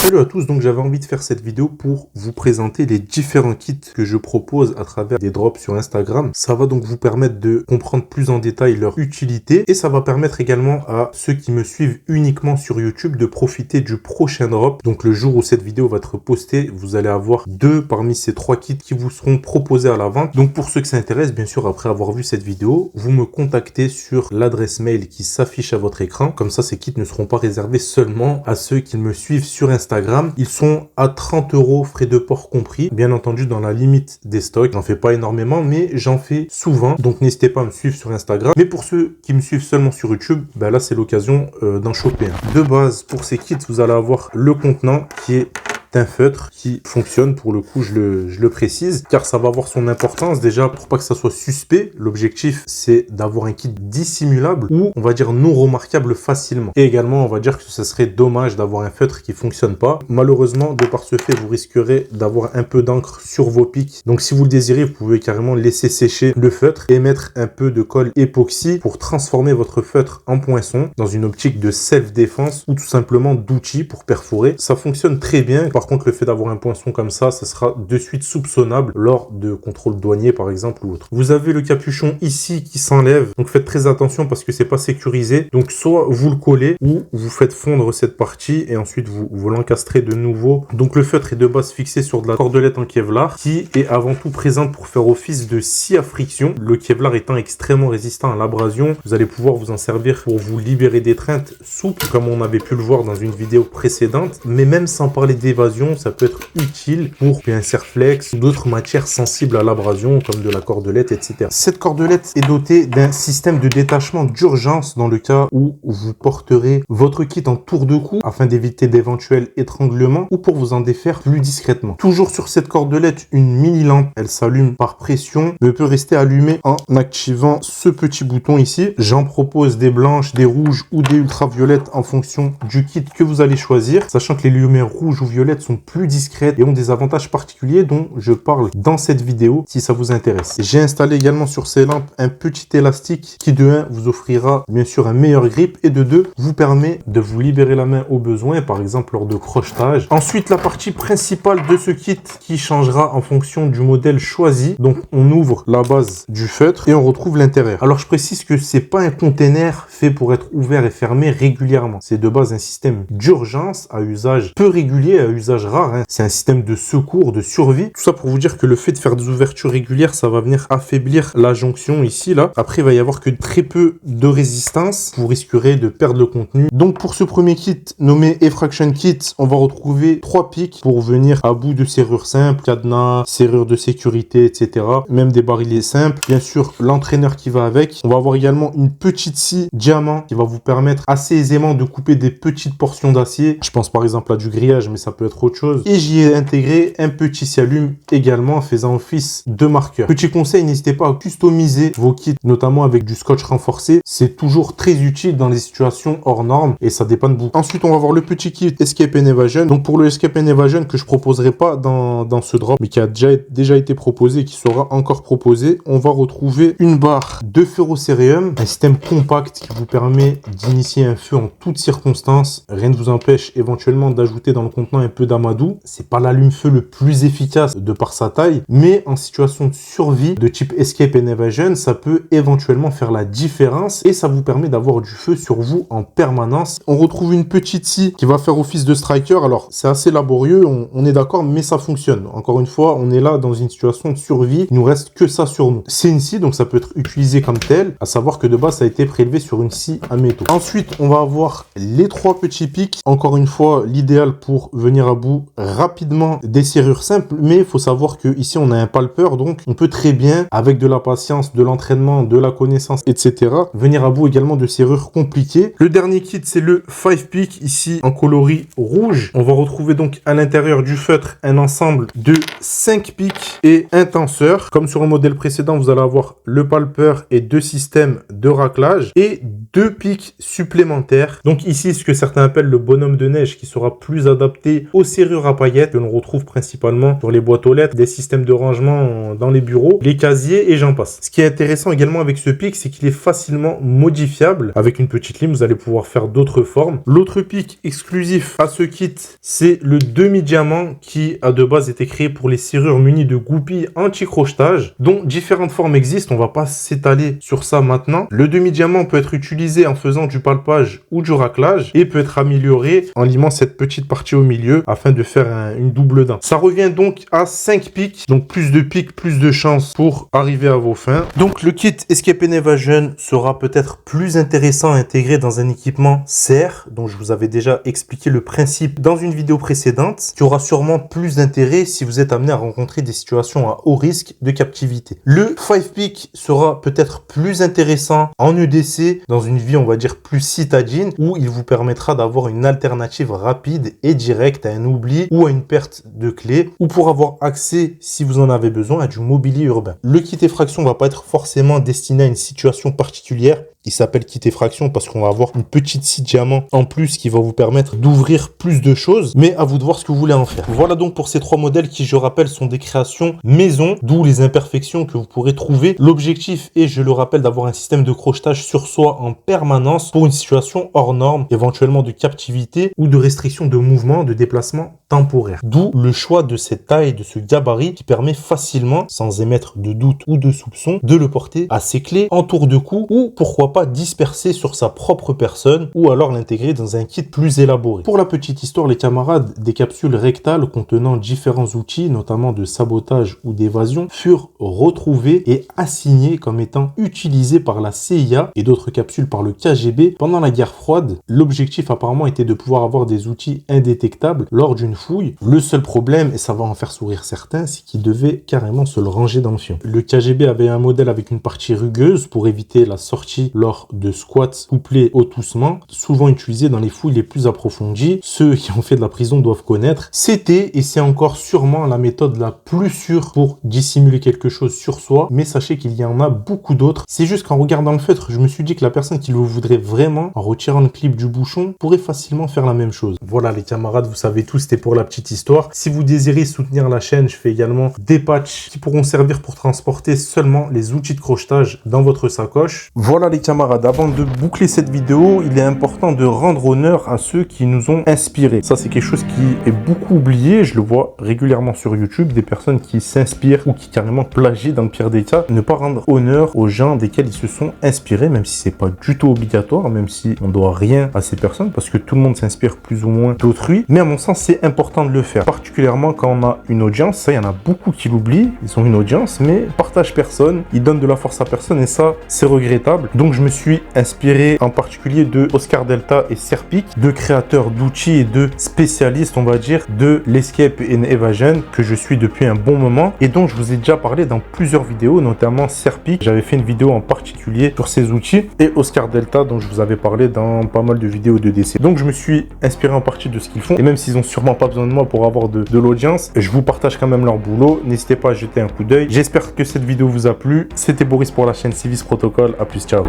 Salut à tous, donc j'avais envie de faire cette vidéo pour vous présenter les différents kits que je propose à travers des drops sur Instagram. Ça va donc vous permettre de comprendre plus en détail leur utilité et ça va permettre également à ceux qui me suivent uniquement sur YouTube de profiter du prochain drop. Donc le jour où cette vidéo va être postée, vous allez avoir 2 parmi ces 3 kits qui vous seront proposés à la vente. Donc pour ceux que ça intéresse, bien sûr, après avoir vu cette vidéo, vous me contactez sur l'adresse mail qui s'affiche à votre écran. Comme ça, ces kits ne seront pas réservés seulement à ceux qui me suivent sur Instagram. Ils sont à 30 €, frais de port compris, bien entendu dans la limite des stocks. J'en fais pas énormément, mais j'en fais souvent, donc n'hésitez pas à me suivre sur Instagram. Mais pour ceux qui me suivent seulement sur YouTube, ben là c'est l'occasion d'en choper un. De base, pour ces kits, vous allez avoir le contenant qui est un feutre qui fonctionne, pour le coup je le précise, car ça va avoir son importance. Déjà, pour pas que ça soit suspect, l'objectif c'est d'avoir un kit dissimulable ou on va dire non remarquable facilement. Et également on va dire que ce serait dommage d'avoir un feutre qui fonctionne pas. Malheureusement, de par ce fait, vous risquerez d'avoir un peu d'encre sur vos pics. Donc si vous le désirez, vous pouvez carrément laisser sécher le feutre et mettre un peu de colle époxy pour transformer votre feutre en poinçon dans une optique de self-défense ou tout simplement d'outil pour perforer. Ça fonctionne très bien. Par contre, le fait d'avoir un poinçon comme ça sera de suite soupçonnable lors de contrôle douanier par exemple ou autre. Vous avez le capuchon ici qui s'enlève, donc faites très attention parce que c'est pas sécurisé. Donc soit vous le collez ou vous faites fondre cette partie et ensuite vous l'encastrez de nouveau. Donc le feutre est de base fixé sur de la cordelette en Kevlar qui est avant tout présente pour faire office de scie à friction. Le Kevlar étant extrêmement résistant à l'abrasion, vous allez pouvoir vous en servir pour vous libérer d'étreintes souples comme on avait pu le voir dans une vidéo précédente. Mais même sans parler d'évasion, ça peut être utile pour un serflex ou d'autres matières sensibles à l'abrasion comme de la cordelette, etc. Cette cordelette est dotée d'un système de détachement d'urgence dans le cas où vous porterez votre kit en tour de cou afin d'éviter d'éventuels étranglements ou pour vous en défaire plus discrètement. Toujours sur cette cordelette, une mini lampe, elle s'allume par pression mais peut rester allumée en activant ce petit bouton ici. J'en propose des blanches, des rouges ou des ultraviolettes en fonction du kit que vous allez choisir, sachant que les lumières rouges ou violettes sont plus discrètes et ont des avantages particuliers dont je parle dans cette vidéo si ça vous intéresse. J'ai installé également sur ces lampes un petit élastique qui de 1 vous offrira bien sûr un meilleur grip et de 2 vous permet de vous libérer la main au besoin, par exemple lors de crochetage. Ensuite, la partie principale de ce kit qui changera en fonction du modèle choisi. Donc on ouvre la base du feutre et on retrouve l'intérieur. Alors je précise que c'est pas un container fait pour être ouvert et fermé régulièrement. C'est de base un système d'urgence à usage peu régulier, à usage rare, hein. C'est un système de secours, de survie. Tout ça pour vous dire que le fait de faire des ouvertures régulières, ça va venir affaiblir la jonction ici, là. Après, il va y avoir que très peu de résistance. Vous risquerez de perdre le contenu. Donc, pour ce premier kit, nommé Effraction Kit, on va retrouver 3 pics pour venir à bout de serrures simples, cadenas, serrures de sécurité, etc. Même des barilets simples. Bien sûr, l'entraîneur qui va avec. On va avoir également une petite scie diamant qui va vous permettre assez aisément de couper des petites portions d'acier. Je pense par exemple à du grillage, mais ça peut être autre chose. Et j'y ai intégré un petit scie-allume également faisant office de marqueur. Petit conseil, n'hésitez pas à customiser vos kits, notamment avec du scotch renforcé. C'est toujours très utile dans les situations hors normes et ça dépanne beaucoup. Ensuite, on va voir le petit kit Escape and Evasion. Donc pour le Escape and Evasion que je proposerai pas dans ce drop, mais qui a déjà été proposé et qui sera encore proposé, on va retrouver une barre de ferrocérium, un système compact qui vous permet d'initier un feu en toutes circonstances. Rien ne vous empêche éventuellement d'ajouter dans le contenant un peu d'amadou. C'est pas l'allume-feu le plus efficace de par sa taille, mais en situation de survie de type Escape and Evasion, ça peut éventuellement faire la différence et ça vous permet d'avoir du feu sur vous en permanence. On retrouve une petite scie qui va faire office de striker. Alors c'est assez laborieux, on est d'accord, mais ça fonctionne. Encore une fois, on est là dans une situation de survie, il nous reste que ça sur nous. C'est une scie, donc ça peut être utilisé comme tel, à savoir que de base ça a été prélevé sur une scie à métaux. Ensuite, on va avoir les 3 petits pics. Encore une fois, l'idéal pour venir à bout rapidement des serrures simples, mais il faut savoir que ici on a un palpeur, donc on peut très bien, avec de la patience, de l'entraînement, de la connaissance, etc., venir à bout également de serrures compliquées. Le dernier kit, c'est le 5 pick, ici en coloris rouge. On va retrouver donc à l'intérieur du feutre un ensemble de 5 pics et un tenseur. Comme sur le modèle précédent, vous allez avoir le palpeur et 2 systèmes de raclage et 2 pics supplémentaires. Donc ici, ce que certains appellent le bonhomme de neige qui sera plus adapté aux serrures à paillettes que l'on retrouve principalement sur les boîtes aux lettres, des systèmes de rangement dans les bureaux, les casiers et j'en passe. Ce qui est intéressant également avec ce pic, c'est qu'il est facilement modifiable. Avec une petite lime, vous allez pouvoir faire d'autres formes. L'autre pic exclusif à ce kit, c'est le demi-diamant qui a de base été créé pour les serrures munies de goupilles anti-crochetage, dont différentes formes existent. On va pas s'étaler sur ça maintenant. Le demi-diamant peut être utilisé en faisant du palpage ou du raclage et peut être amélioré en limant cette petite partie au milieu afin de faire une double dent. Ça revient donc à 5 pics, donc plus de pics, plus de chances pour arriver à vos fins. Donc le kit Escape and Evasion sera peut-être plus intéressant à intégrer dans un équipement serre, dont je vous avais déjà expliqué le principe dans une vidéo précédente, qui aura sûrement plus d'intérêt si vous êtes amené à rencontrer des situations à haut risque de captivité. Le 5 pick sera peut-être plus intéressant en EDC, dans une vie on va dire plus citadine, où il vous permettra d'avoir une alternative rapide et directe à un oubli ou à une perte de clé, ou pour avoir accès, si vous en avez besoin, à du mobilier urbain. Le kit effraction va pas être forcément destiné à une situation particulière. Il s'appelle kit effraction parce qu'on va avoir une petite scie diamant en plus qui va vous permettre d'ouvrir plus de choses, mais à vous de voir ce que vous voulez en faire. Voilà donc pour ces 3 modèles qui, je rappelle, sont des créations maison, d'où les imperfections que vous pourrez trouver. L'objectif est, je le rappelle, d'avoir un système de crochetage sur soi en permanence pour une situation hors norme, éventuellement de captivité ou de restriction de mouvement, de déplacement temporaire. D'où le choix de cette taille, de ce gabarit qui permet facilement, sans émettre de doute ou de soupçon, de le porter à ses clés en tour de cou ou pourquoi pas disperser sur sa propre personne ou alors l'intégrer dans un kit plus élaboré. Pour la petite histoire, les camarades, des capsules rectales contenant différents outils, notamment de sabotage ou d'évasion, furent retrouvées et assignées comme étant utilisées par la CIA et d'autres capsules par le KGB pendant la guerre froide. L'objectif apparemment était de pouvoir avoir des outils indétectables lors d'une fouille. Le seul problème, et ça va en faire sourire certains, c'est qu'ils devaient carrément se le ranger dans le fion. Le KGB avait un modèle avec une partie rugueuse pour éviter la sortie lors de squats couplés au toussement, souvent utilisé dans les fouilles les plus approfondies. Ceux qui ont fait de la prison doivent connaître. C'était et c'est encore sûrement la méthode la plus sûre pour dissimuler quelque chose sur soi, mais sachez qu'il y en a beaucoup d'autres. C'est juste qu'en regardant le feutre, je me suis dit que la personne qui le voudrait vraiment, en retirant le clip du bouchon, pourrait facilement faire la même chose. Voilà les camarades, vous savez tout, c'était pour la petite histoire. Si vous désirez soutenir la chaîne, je fais également des patchs qui pourront servir pour transporter seulement les outils de crochetage dans votre sacoche. Voilà les camarades, avant de boucler cette vidéo, il est important de rendre honneur à ceux qui nous ont inspirés. Ça, c'est quelque chose qui est beaucoup oublié. Je le vois régulièrement sur YouTube, des personnes qui s'inspirent ou qui carrément plagient dans le pire des cas. Ne pas rendre honneur aux gens desquels ils se sont inspirés, même si c'est pas du tout obligatoire, même si on doit rien à ces personnes, parce que tout le monde s'inspire plus ou moins d'autrui. Mais à mon sens, c'est important de le faire, particulièrement quand on a une audience. Ça, il y en a beaucoup qui l'oublient. Ils ont une audience, mais partagent personne. Ils donnent de la force à personne et ça, c'est regrettable. Donc, je me suis inspiré en particulier de Oscar Delta et Serpic, deux créateurs d'outils et de spécialistes, on va dire, de l'Escape and Evasion, que je suis depuis un bon moment et dont je vous ai déjà parlé dans plusieurs vidéos, notamment Serpic. J'avais fait une vidéo en particulier sur ces outils, et Oscar Delta, dont je vous avais parlé dans pas mal de vidéos de DC. Donc, je me suis inspiré en partie de ce qu'ils font, et même s'ils ont sûrement pas besoin de moi pour avoir de l'audience, je vous partage quand même leur boulot. N'hésitez pas à jeter un coup d'œil. J'espère que cette vidéo vous a plu. C'était Boris pour la chaîne Civis Protocol. À plus, ciao.